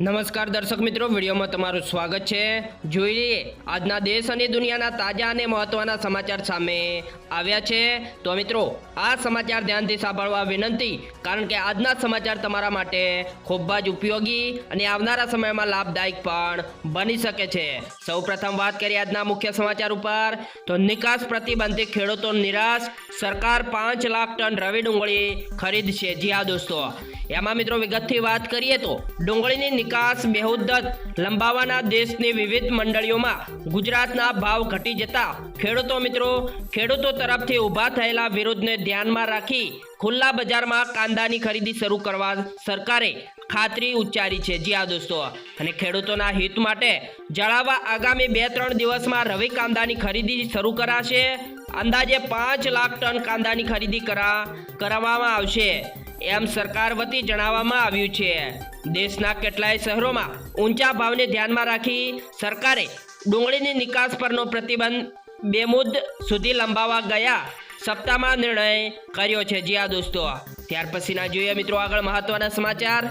નમસ્કાર દર્શક મિત્રો, વિડીયોમાં તમારું સ્વાગત છે। જોઈ લઈએ આજના દેશ અને દુનિયાના તાજા અને મહત્વના સમાચાર સામે આવ્યા છે। તો મિત્રો આ સમાચાર ધ્યાનથી સાંભળવા વિનંતી, કારણ કે આજના સમાચાર તમારા માટે ખૂબ જ ઉપયોગી અને આવનારા સમયમાં લાભદાયક પણ બની શકે છે। સૌપ્રથમ વાત કરીએ આજના મુખ્ય સમાચાર ઉપર, તો નિકાસ પ્રતિબંધિત ખેડૂતો નિરાશ, સરકાર 5 લાખ ટન રવિ ડુંગળી ખરીદશે। જી હા દોસ્તો, એમાં મિત્રો વિગતથી વાત કરીએ તો ડુંગળીની નિકાસ બેહુદ્દત લંબાવવાના દેશની વિવિધ મંડળીઓમાં ગુજરાતના ભાવ ઘટી જતા ખેડૂતો તરફથી ઊભા થયેલા વિરોધને ધ્યાનમાં રાખી ખુલ્લા બજારમાં કાંદાની ખરીદી શરૂ કરવા સરકારે ખાતરી ઉચ્ચારી છે। જી હા દોસ્તો, અને ખેડૂતોના હિત માટે જણાવવા આગામી 2-3 દિવસમાં રવિ કાંદાની ખરીદી શરૂ કરાશે। અંદાજે 5 લાખ ટન કાંદાની ખરીદી કરવામાં આવશે એમ સરકાર વતી જણાવવામાં આવ્યું છે। દેશના કેટલાય શહેરોમાં ઊંચા ભાવને ધ્યાનમાં રાખી સરકારે ડુંગળીની નિકાસ પરનો પ્રતિબંધ બેમુદ સુધી લંબાવવા ગયા સપ્તાહમાં નિર્ણય કર્યો છે। જી હા દોસ્તો, ત્યાર પછીના જોઈએ મિત્રો આગળ મહત્વના સમાચાર।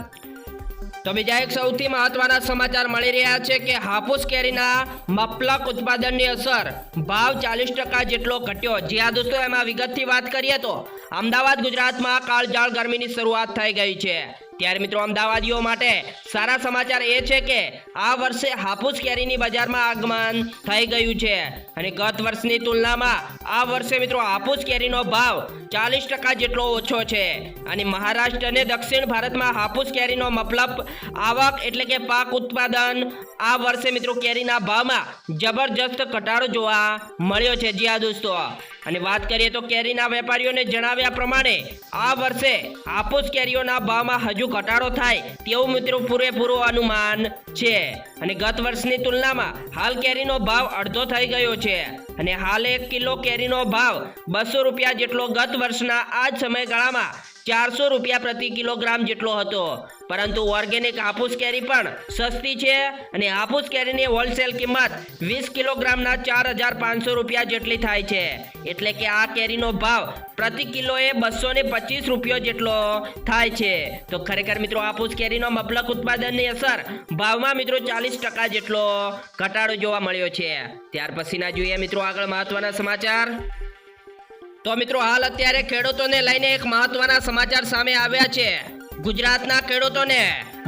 તો બીજા એક સૌથી મહત્વના સમાચાર મળી રહ્યા છે કે હાફૂસ કેરીના મબલક ઉત્પાદનની અસર, ભાવ 40% જેટલો ઘટ્યો। જી હા દોસ્તો, એમાં વિગતથી વાત કરીએ તો અમદાવાદ ગુજરાતમાં કાળઝાળ ગરમીની શરૂઆત થઈ ગઈ છે। ત્યારે મિત્રો અમદાવાદીઓ માટે સારા સમાચાર એ છે કે આ વર્ષે હાફૂસ કેરીની બજારમાં આગમન થઈ ગયું છે અને ગત વર્ષની તુલનામાં આ વર્ષે મિત્રો હાફૂસ કેરીનો ભાવ 40% જેટલો ઓછો છે અને મહારાષ્ટ્ર અને દક્ષિણ ભારતમાં હાફૂસ કેરીનો મબલક આવક એટલે કે પાક ઉત્પાદન આ વર્ષે મિત્રો કેરીના ભાવમાં જબરજસ્ત ઘટાડો જોવા મળ્યો છે। જી હા દોસ્તો, અને વાત કરીએ તો કેરીના વેપારીઓને જણાવ્યા પ્રમાણે આ વર્ષે હાફૂસ કેરીઓના ભાવમાં હજુ ઘટાડો થાય તેવું મિત્રો પૂરેપૂરું અનુમાન છે અને ગત વર્ષની તુલનામાં હાલ કેરીનો ભાવ અડધો થઈ ગયો છે અને હાલ 1 કિલો કેરીનો ભાવ 200 રૂપિયા જેટલો ગત વર્ષના આ જ સમયગાળામાં 400 રૂપિયા પ્રતિ કિલોગ્રામ જેટલો હતો। પરંતુ ઓર્ગેનિક હાફૂસ કેરી પણ સસ્તી છે અને હાફૂસ કેરીની હોલસેલ કિંમત 20 કિલોગ્રામના 4500 રૂપિયા જેટલી થાય છે, એટલે કે આ કેરીનો ભાવ પ્રતિ કિલોએ 225 રૂપિયા જેટલો થાય છે। તો ખરેખર મિત્રો હાફૂસ કેરીનો મબલક ઉત્પાદનની અસર ભાવમાં મિત્રો 40% જેટલો ઘટાડો જોવા મળ્યો છે। ત્યાર પછીના જોઈએ મિત્રો આગળ મહત્વના સમાચાર। તો મિત્રો હાલ અત્યારે ખેડૂતોને લઈને એક મહત્વના સમાચાર સામે આવ્યા છે। ગુજરાતના ખેડૂતોને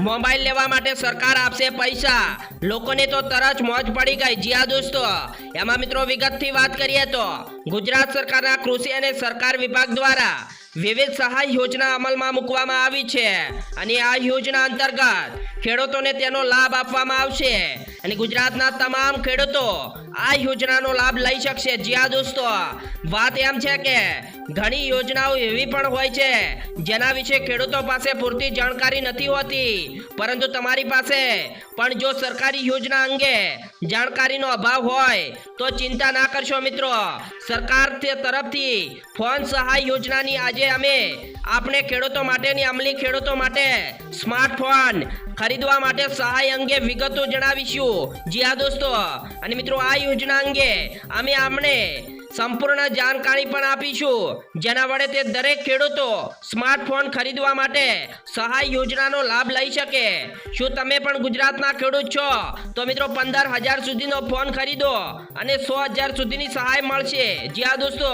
મોબાઈલ લેવા માટે સરકાર આપશે પૈસા, લોકોને તો તરત મોજ પડી ગઈ। જી હા દોસ્તો, એમાં મિત્રો વિગતથી વાત કરીએ તો ગુજરાત સરકારના કૃષિ અને સરકાર વિભાગ દ્વારા વિવિધ સહાય યોજના અમલમાં મૂકવામાં આવી છે અને આ યોજના અંતર્ગત ખેડૂતોને તેનો લાભ આપવામાં આવશે અને ગુજરાતના તમામ ખેડૂતો આ યોજનાનો લાભ લઈ શકશે। જી હા દોસ્તો, વાત એમ છે કે ઘણી યોજનાઓ એવી પણ હોય છે જેના વિશે ખેડૂતો પાસે પૂરતી જાણકારી નથી હોતી, પરંતુ તમારી પાસે પણ જો સરકારી યોજના અંગે જાણકારીનો અભાવ હોય તો ચિંતા ના કરશો મિત્રો। સરકાર તરફથી ફોન સહાય યોજનાની આજે અમે આપણે ખેડૂતો માટેની અમલી ખેડૂતો માટે સ્માર્ટફોન ખરીદવા માટે સહાય અંગે વિગતો જણાવીશું। જી હા દોસ્તો, અને મિત્રો આ યોજના અંગે અમે આપણે સંપૂર્ણ જાણકારી પણ આપીશું, જેના વડે તે દરેક ખેડૂતો સ્માર્ટફોન ખરીદવા માટે સહાય યોજનાનો લાભ લઈ શકે। શું તમે પણ ગુજરાતના ખેડૂત છો તો મિત્રો 15,000 સુધીનો ફોન ખરીદો અને 100,000 સુધીની સહાય મળશે। જી હા દોસ્તો,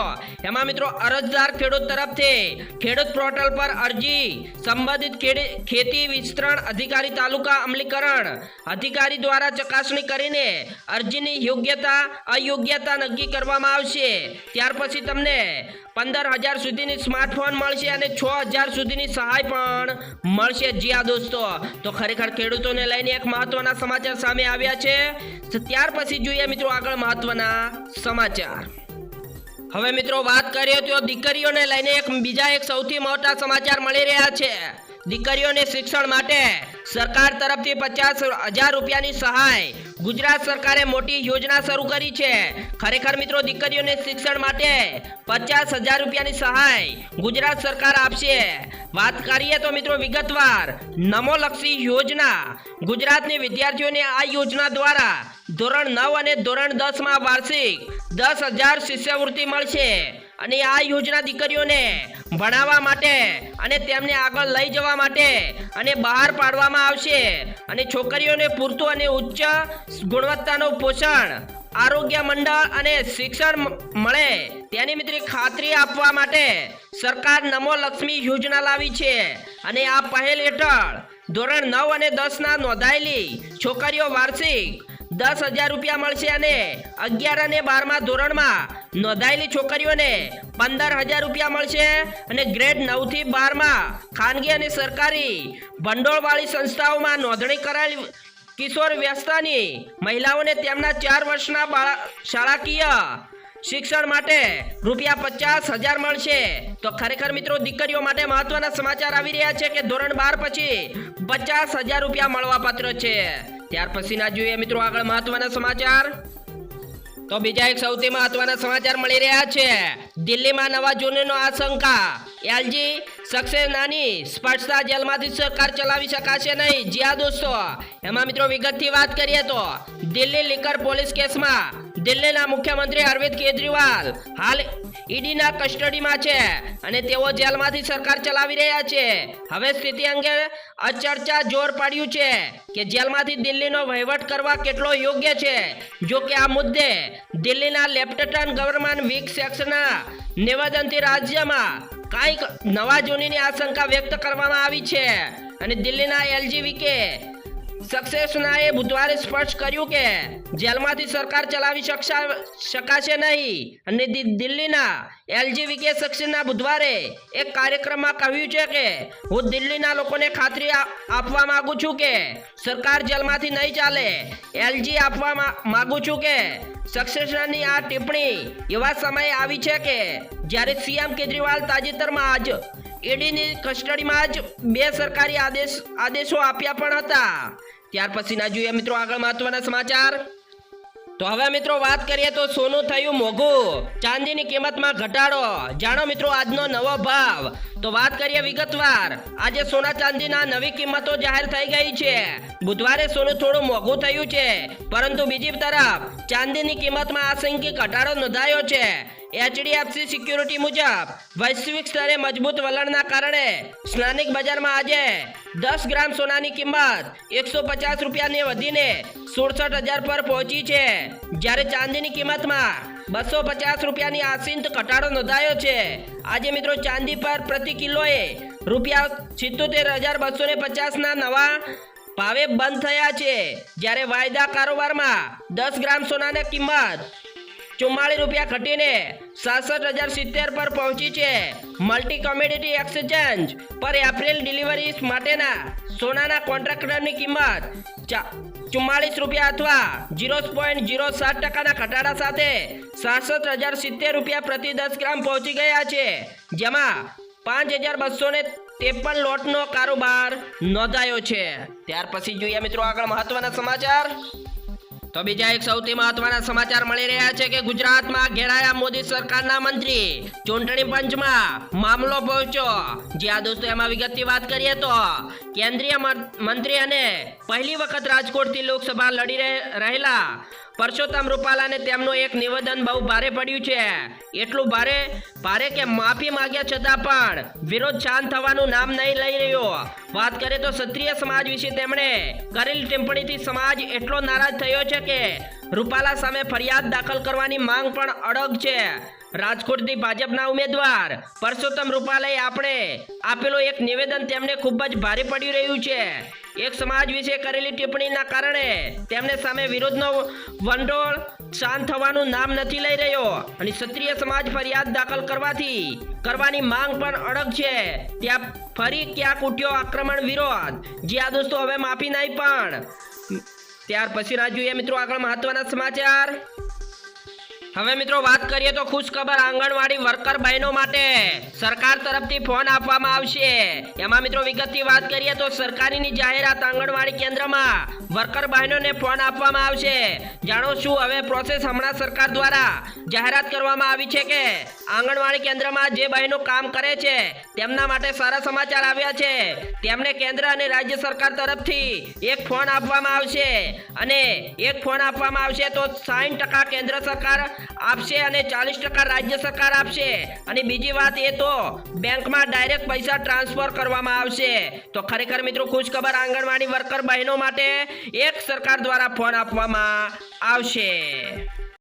એમાં મિત્રો અરજદાર ખેડૂત તરફથી ખેડૂત પોર્ટલ પર અરજી સંબંધિત ખેતી વિસ્તરણ અધિકારી તાલુકા અમલીકરણ અધિકારી દ્વારા ચકાસણી કરીને અરજીની યોગ્યતા અયોગ્યતા નક્કી કરવામાં આવશે। ત્યાર પછી તમને 15,000 સુધીની સ્માર્ટફોન મળશે અને 6,000 સુધીની સહાય પણ મળશે। જી હા દોસ્તો, તો ખરેખર ખેડૂતોને લઈને એક મહત્વના સમાચાર સામે આવ્યા છે। ત્યાર પછી જોઈએ મિત્રો આગળ મહત્વના સમાચાર। હવે મિત્રો વાત કરીએ તો દીકરીઓને લઈને બીજા એક સૌથી મોટા સમાચાર મળી રહ્યા છે। દીકરીઓને શિક્ષણ માટે સરકાર તરફથી 50,000 રૂપિયાની સહાય, ગુજરાત સરકારે મોટી યોજના શરૂ કરી છે। ખરેખર મિત્રો દીકરીઓને શિક્ષણ માટે 50,000 રૂપિયાની સહાય ગુજરાત સરકાર આપશે। વાત કરીએ તો મિત્રો વિગતવાર નમોલક્ષી યોજના, ગુજરાતની વિદ્યાર્થીઓને આ યોજના દ્વારા ધોરણ 9 અને ધોરણ 10 માં વાર્ષિક 10,000 શિષ્યવૃત્તિ મળશે અને આ યોજના દીકરીઓને ભણાવવા માટે અને તેમને આગળ લઈ જવા માટે અને બહાર પાડવામાં આવશે અને છોકરીઓને પૂરતું અને ઉચ્ચ ગુણવત્તાનું પોષણ, આરોગ્ય મંડળ અને શિક્ષણ મળે તેની મિત્ર ખાતરી આપવા માટે સરકાર નમો લક્ષ્મી યોજના લાવી છે અને આ પહેલ હેઠળ ધોરણ 9 અને 10 ના નોંધાયેલી છોકરીઓ વાર્ષિક 10,000 રૂપિયા મળશે અને 11 અને 12મા ધોરણમાં નોંધાયેલી છોકરીઓને 15,000 રૂપિયા મળશે અને ગ્રેડ 9 થી 12માં ખાનગી અને સરકારી ભંડોળવાળી સંસ્થાઓમાં નોંધણી કરાયેલી કિશોર વ્યવસ્થાની મહિલાઓને તેમના 4 વર્ષના શાળાકીય શિક્ષણ માટે રૂપિયા 50,000 મળશે. તો ખરેખર મિત્રો દીકરીઓ માટે મહત્વના સમાચાર આવી રહ્યા છે કે ધોરણ 12 પછી 50,000 રૂપિયા મળવા પાત્ર છે. ત્યાર પછીના જોઈએ મિત્રો આગળ મહત્વના સમાચાર. તો બીજા એક સૌથી મહત્વના સમાચાર મળી રહ્યા છે. દિલ્હીમાં નવા ઝોનનો આશંકા. એલજી સક્સેનાની સ્પર્શતા જેલમાંથી સરકાર ચલાવી શકાશે નહીં. જી હા દોસ્તો, એમાં મિત્રો વિગતથી વાત કરીએ તો દિલ્હી લીકર પોલીસ કેસમાં દિલ્હીના મુખ્યમંત્રી અરવિંદ કેજરીવાલ હાલ ઈડીના કસ્ટડીમાં છે અને તેઓ જેલમાંથી સરકાર ચલાવી રહ્યા છે. હવે સ્થિતિ અંગે ચર્ચા જોર પાડ્યું છે કે જેલમાંથી દિલ્હીનો વહીવટ કરવા કેટલો યોગ્ય છે. જો કે આ મુદ્દે દિલ્હીના લેફ્ટનન્ટ ગવર્નર વિક સેક્સના નિવેદનથી રાજ્યમાં કંઈક નવા ઝોનની આશંકા વ્યક્ત કરવામાં આવી છે અને દિલ્હીના એલજીવીકે સક્સેનાએ બુધવારે સ્પષ્ટ કર્યું કે જેલમાંથી સરકાર ચલાવી શકાશે નહીં અને દિલ્હીના એલજીવીકે સક્સેના બુધવારે એક કાર્યક્રમમાં કહ્યું છે કે હું દિલ્હીના લોકોને ખાતરી આપવા માંગુ છું કે સરકાર જેલમાંથી નહીં ચાલે. એલજી આપવા માંગુ છું કે સક્સેનાની આ ટિપ્પણી એવા સમયે આવી છે કે જ્યારે સીએમ કેજરીવાલ તાજેતરમાં જ ઈડીની કસ્ટડીમાં જ 2 સરકારી આદેશો આપ્યા પણ હતા. ત્યાર પછીના જોઈએ મિત્રો આગળ મહત્વના સમાચાર. તો હવે મિત્રો વાત કરીએ તો સોનું થયું મોંઘું, ચાંદીની કિંમતમાં ઘટાડો. જાણો મિત્રો આજનો નવો ભાવ. તો વાત કરીએ વિગતવાર. આજે સોના ચાંદીના નવી કિંમતો જાહેર થઈ ગઈ છે. બુધવારે સોનું થોડું મોંઘું થયું છે, પરંતુ બીજી તરફ ચાંદીની કિંમતમાં આંશિક ઘટાડો નોંધાયો છે. એચડીએફસી સિક્યુરિટી મુજબ વૈશ્વિક સ્તરે મજબૂત વલણના કારણે સ્થાનિક બજારમાં આજે 10 ગ્રામ સોનાની કિંમત 150 રૂપિયાને વધીને 67,000 પર પહોંચી છે, જ્યારે ચાંદીની કિંમતમાં 250 રૂપિયાની આંશિક ઘટાડો નોંધાયો છે. આજે મિત્રો ચાંદી પર પ્રતિ કિલોએ રૂપિયા 77,250ના નવા ભાવે બંધ થયા છે, જ્યારે વાયદા કારોબારમાં 10 ગ્રામ સોનાની કિંમત 44 રૂપિયા ઘટીને 67,070 પર પહોંચી છે. મલ્ટી કોમોડિટી એક્સચેન્જ પર એપ્રિલ ડિલિવરી માટેના સોનાના કોન્ટ્રાક્ટરની કિંમત 44 રૂપિયા અથવા 0.07% ઘટાડા સાથે 67,070 રૂપિયા પ્રતિ 10 ગ્રામ પહોંચી ગયા છે, જેમાં 5,253 લોટનો કારોબાર નોંધાયો છે. ત્યાર પછી જોઈએ મિત્રો આગળ મહત્વના સમાચાર. તો બીજા એક સૌથી મહત્વના સમાચાર મળી રહ્યા છે કે ગુજરાતમાં ઘેરાયા મોદી સરકારના મંત્રી. ચૂંટણી પંચમાં મામલો પહોંચ્યો. જ્યાં દોસ્તો એમાં વિગતની વાત કરીએ તો કેન્દ્રીય મંત્રી અને પહેલી વખત રાજકોટથી લોકસભા લડી રહેલા પરસોત્તમ રૂપાલાને તેમનું એક નિવેદન બહુ ભારે પડ્યું છે. એટલું ભારે કે માફી માંગ્યા છતાં પણ વિરોધ શાંત થવાનું નામ નહીં લઈ રહ્યો. વાત કરીએ તો ક્ષત્રિય સમાજ વિશે તેમણે કરેલી ટિપ્પણીથી સમાજ એટલો નારાજ થયો છે કે રૂપાલા સામે ફરિયાદ દાખલ કરવાની માંગ પણ અડગ છે. રાજકોટથી ભાજપના ઉમેદવાર પરસોત્તમ રૂપાલાએ આપણે આપેલું એક નિવેદન તેમને ખૂબ જ ભારે પડી રહ્યું છે. એક સમાજ વિશે કરેલી ટિપ્પણીના કારણે તેમને સામે વિરોધનો વંડોળ શાંત થવાનું નામ નથી લઈ રહ્યો અને ક્ષત્રિય સમાજ ફરિયાદ દાખલ કરવાની માંગ પણ અડગ છે. ત્યાં ફરી ક્યાંક ઉઠ્યો આક્રમણ વિરોધ. જ્યાં દોસ્તો હવે માફી નહીં પણ. ત્યાર પછી ના જોઈએ મિત્રો આગળ મહત્વના સમાચાર. હવે મિત્રો વાત કરીએ તો ખુશખબર આંગણવાડી વર્કર બહેનો માટે સરકાર તરફથી ફોન આપવામાં આવશે. એમાં મિત્રો વિગતથી વાત કરીએ તો સરકારની જાહેરાત આંગણવાડી કેન્દ્રમાં વર્કર બહેનોને ફોન આપવામાં આવશે. જાણો શું હવે પ્રોસેસ હમણાં સરકાર દ્વારા જાહેરાત કરવામાં આવી છે કે આંગણવાડી કેન્દ્રમાં જે બહેનો કામ કરે છે તેમના માટે સારા સમાચાર આવ્યા છે. તેમને કેન્દ્ર અને રાજ્ય સરકાર તરફથી એક ફોન આપવામાં આવશે અને એક ફોન આપવામાં આવશે તો 60% કેન્દ્ર સરકાર આપશે અને 40% રાજ્ય સરકાર આપશે અને બીજી વાત એ તો બેંકમાં ડાયરેક્ટ પૈસા ટ્રાન્સફર કરવામાં આવશે. તો ખરેખર મિત્રો ખુશ ખબર આંગણવાડી વર્કર બહેનો માટે એક સરકાર દ્વારા ફોન આપવામાં આવશે.